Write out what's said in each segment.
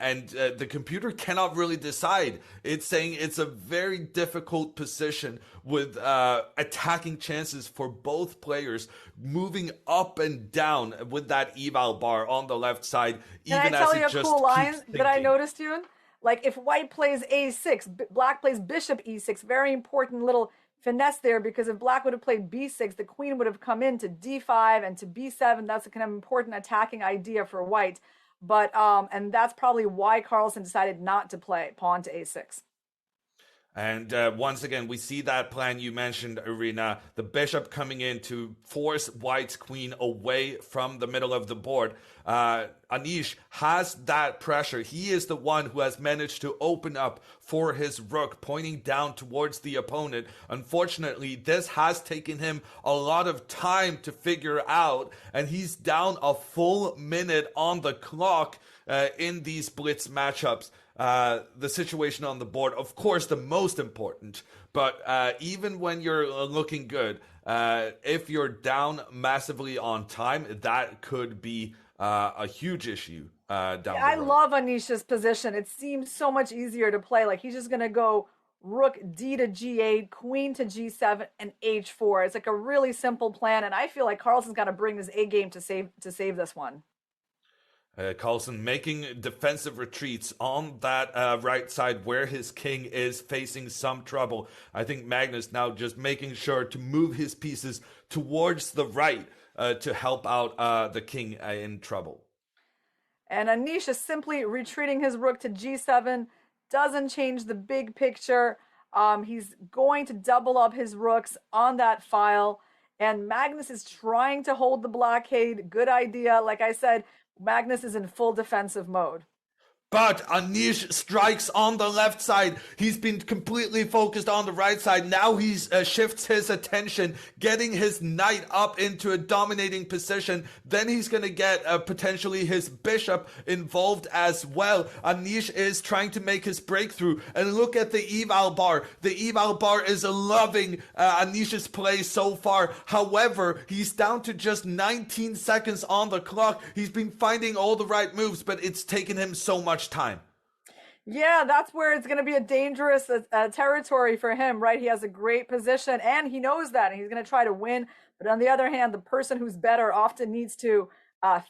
the computer cannot really decide. It's saying it's a very difficult position with attacking chances for both players, moving up and down with that eval bar on the left side, Can I even as tell you it a cool just line keeps that I thinking. noticed, Yoon? Like if white plays a6, black plays bishop e6, very important little finesse there, because if black would have played b6, the queen would have come into d5 and to b7. That's a kind of important attacking idea for white. But and that's probably why Carlsen decided not to play pawn to a6. And once again, we see that plan you mentioned, Irina, the bishop coming in to force white's queen away from the middle of the board. Anish has that pressure. He is the one who has managed to open up for his rook, pointing down towards the opponent. Unfortunately, this has taken him a lot of time to figure out, and he's down a full minute on the clock in these blitz matchups. The situation on the board, of course, the most important. But even when you're looking good, if you're down massively on time, that could be a huge issue down the road. I love Anish's position. It seems so much easier to play. Like he's just going to go rook d to g8, queen to g7, and h4. It's like a really simple plan, and I feel like Carlsen's got to bring his A game to save this one. Carlsen making defensive retreats on that right side where his king is facing some trouble. I think Magnus now just making sure to move his pieces towards the right to help out the king in trouble. And Anish is simply retreating his rook to g7. Doesn't change the big picture. He's going to double up his rooks on that file. And Magnus is trying to hold the blockade. Good idea. Like I said, Magnus is in full defensive mode. But Anish strikes on the left side. He's been completely focused on the right side. Now he shifts his attention, getting his knight up into a dominating position. Then he's going to get potentially his bishop involved as well. Anish is trying to make his breakthrough. And look at the eval bar. The eval bar is loving Anish's play so far. However, he's down to just 19 seconds on the clock. He's been finding all the right moves, but it's taken him so much time. Yeah, that's where it's going to be a dangerous territory for him, right? He has a great position and he knows that, and he's going to try to win. But on the other hand, the person who's better often needs to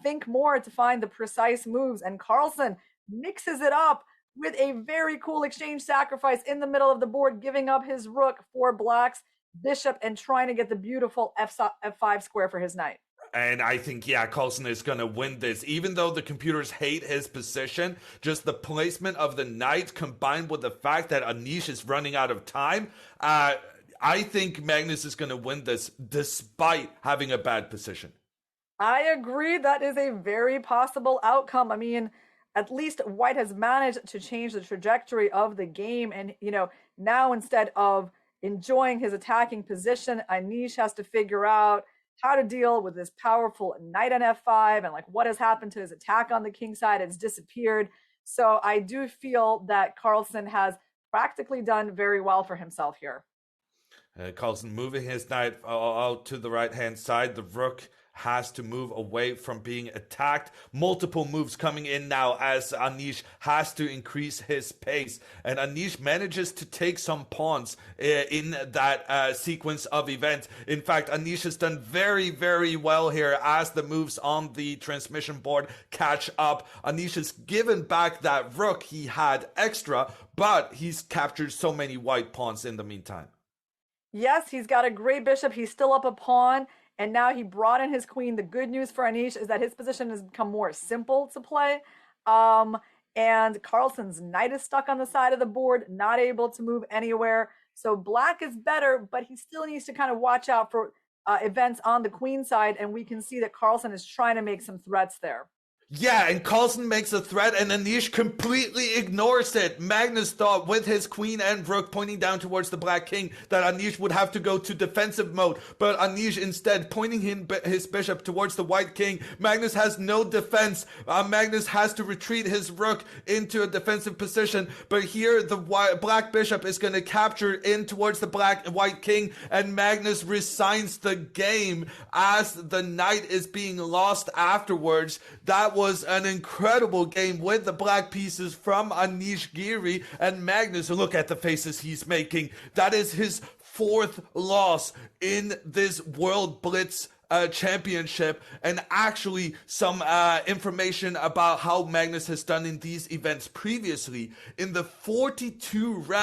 think more to find the precise moves. And Carlsen mixes it up with a very cool exchange sacrifice in the middle of the board, giving up his rook for black's bishop and trying to get the beautiful f5 square for his knight. And I think, yeah, Carlsen is going to win this. Even though the computers hate his position, just the placement of the knight combined with the fact that Anish is running out of time, I think Magnus is going to win this despite having a bad position. I agree. That is a very possible outcome. I mean, at least white has managed to change the trajectory of the game. And, now instead of enjoying his attacking position, Anish has to figure out how to deal with this powerful knight on f5 and like what has happened to his attack on the king side. It's disappeared. So I do feel that Carlsen has practically done very well for himself here. Carlsen moving his knight out to the right hand side. The rook has to move away from being attacked. Multiple moves coming in now as Anish has to increase his pace. And Anish manages to take some pawns in that sequence of events. In fact, Anish has done very, very well here as the moves on the transmission board catch up. Anish has given back that rook he had extra, but he's captured so many white pawns in the meantime. Yes, he's got a great bishop. He's still up a pawn. And now he brought in his queen. The good news for Anish is that his position has become more simple to play. And Carlsen's knight is stuck on the side of the board, not able to move anywhere. So black is better, but he still needs to kind of watch out for events on the queen side. And we can see that Carlsen is trying to make some threats there. Yeah, and Carlsen makes a threat and Anish completely ignores it. Magnus thought with his queen and rook pointing down towards the black king that Anish would have to go to defensive mode, but Anish instead pointing his bishop towards the white king. Magnus has no defense. Magnus has to retreat his rook into a defensive position, but here the black bishop is going to capture in towards the white king, and Magnus resigns the game as the knight is being lost afterwards. That was an incredible game with the black pieces from Anish, Giri, and Magnus. And look at the faces he's making. That is his fourth loss in this World Blitz championship. And actually some information about how Magnus has done in these events previously. In the 42 rounds